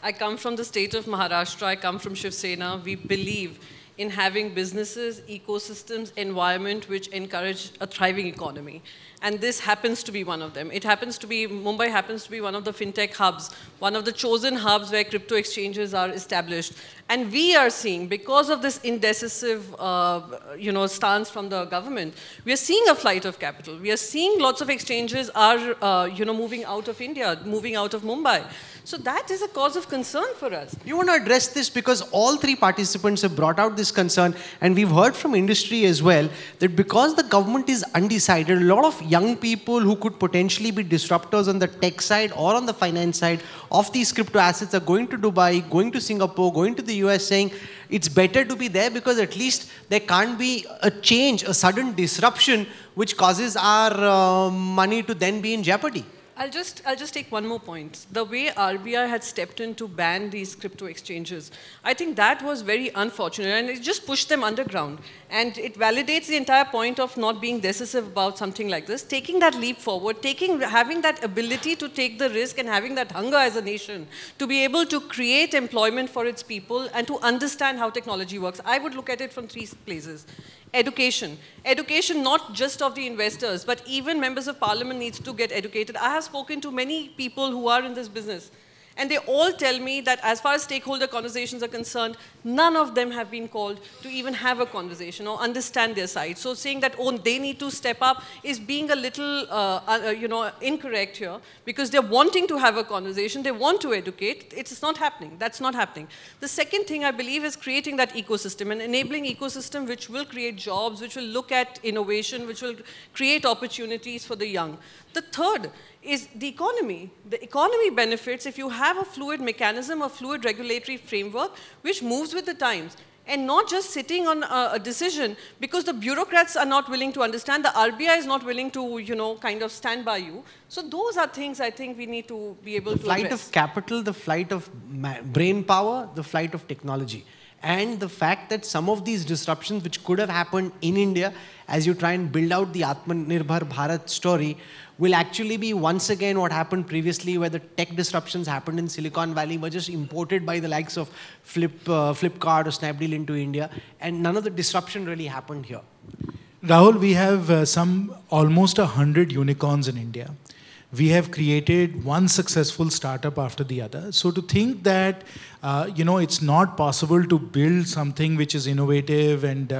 I come from the state of Maharashtra. I come from Shiv Sena. We believe in having businesses, ecosystems, environment which encourage a thriving economy. And this happens to be one of them. It happens to be, Mumbai happens to be one of the fintech hubs, one of the chosen hubs where crypto exchanges are established. And we are seeing, because of this indecisive stance from the government, we are seeing a flight of capital. We are seeing lots of exchanges are moving out of India, moving out of Mumbai. So that is a cause of concern for us. You want to address this because all three participants have brought out this concern, and we've heard from industry as well that because the government is undecided, a lot of young people who could potentially be disruptors on the tech side or on the finance side of these crypto assets are going to Dubai, going to Singapore, going to the US, saying it's better to be there because at least there can't be a change, a sudden disruption which causes our money to then be in jeopardy. I'll just take one more point. The way RBI had stepped in to ban these crypto exchanges, I think that was very unfortunate, and it just pushed them underground. And it validates the entire point of not being decisive about something like this. Taking that leap forward, having that ability to take the risk and having that hunger as a nation to be able to create employment for its people and to understand how technology works. I would look at it from three places. Education. Education not just of the investors, but even members of parliament needs to get educated. I have spoken to many people who are in this business, and they all tell me that as far as stakeholder conversations are concerned, none of them have been called to even have a conversation or understand their side. So saying that, oh, they need to step up is being a little, incorrect here, because they're wanting to have a conversation, they want to educate. It's not happening. That's not happening. The second thing I believe is creating that ecosystem, an enabling ecosystem which will create jobs, which will look at innovation, which will create opportunities for the young. The third is the economy. The economy benefits if you have a fluid mechanism, a fluid regulatory framework which moves with the times, and not just sitting on a decision because the bureaucrats are not willing to understand, the RBI is not willing to, kind of stand by you. So those are things I think we need to be able to address. The flight of capital, the flight of brain power, the flight of technology. And the fact that some of these disruptions which could have happened in India as you try and build out the Atmanirbhar Bharat story will actually be once again what happened previously, where the tech disruptions happened in Silicon Valley were just imported by the likes of Flipkart or Snapdeal into India, and none of the disruption really happened here. Rahul, we have almost 100 unicorns in India. We have created one successful startup after the other. So to think that, it's not possible to build something which is innovative and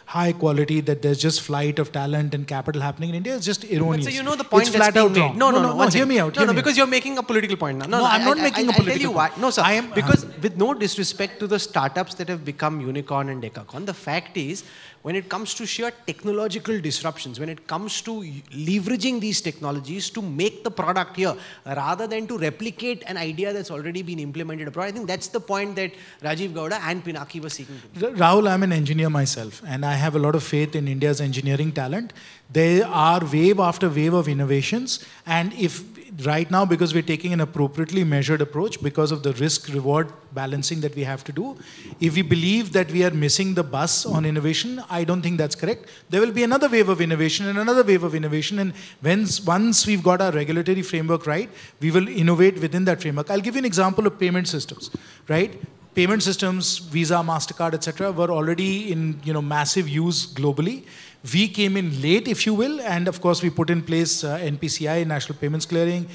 high quality, that there's just flight of talent and capital happening in India is just erroneous. But so you know the point it's that's being made. Wrong. No, hear me out. No, because you're making a political point now. No, I'm not making a political point. I'll tell you why. No, sir, because with no disrespect to the startups that have become unicorn and decacorn, the fact is, when it comes to sheer technological disruptions, when it comes to leveraging these technologies to make the product here, rather than to replicate an idea that's already been implemented abroad, I think that's the point that Rajiv Gowda and Pinaki were seeking to make. Rahul, I'm an engineer myself, and I have a lot of faith in India's engineering talent. There are wave after wave of innovations, and if right now, because we're taking an appropriately measured approach because of the risk-reward balancing that we have to do, if we believe that we are missing the bus on innovation, I don't think that's correct. There will be another wave of innovation and another wave of innovation, and once we've got our regulatory framework right, we will innovate within that framework. I'll give you an example of payment systems, right? Payment systems, Visa, MasterCard, etc., were already in massive use globally. We came in late, if you will, and of course we put in place NPCI, National Payments Clearing,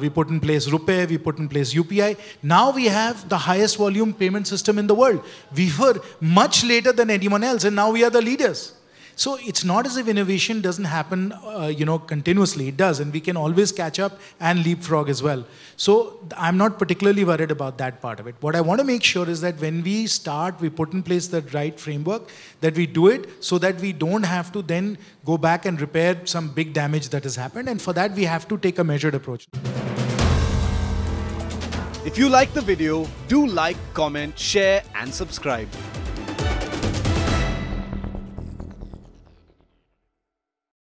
we put in place RuPay, we put in place UPI. Now we have the highest volume payment system in the world. We were much later than anyone else, and now we are the leaders. So it's not as if innovation doesn't happen, continuously. It does, and we can always catch up and leapfrog as well. So I'm not particularly worried about that part of it. What I want to make sure is that when we start, we put in place the right framework, that we do it so that we don't have to then go back and repair some big damage that has happened. And for that, we have to take a measured approach. If you like the video, do like, comment, share, and subscribe.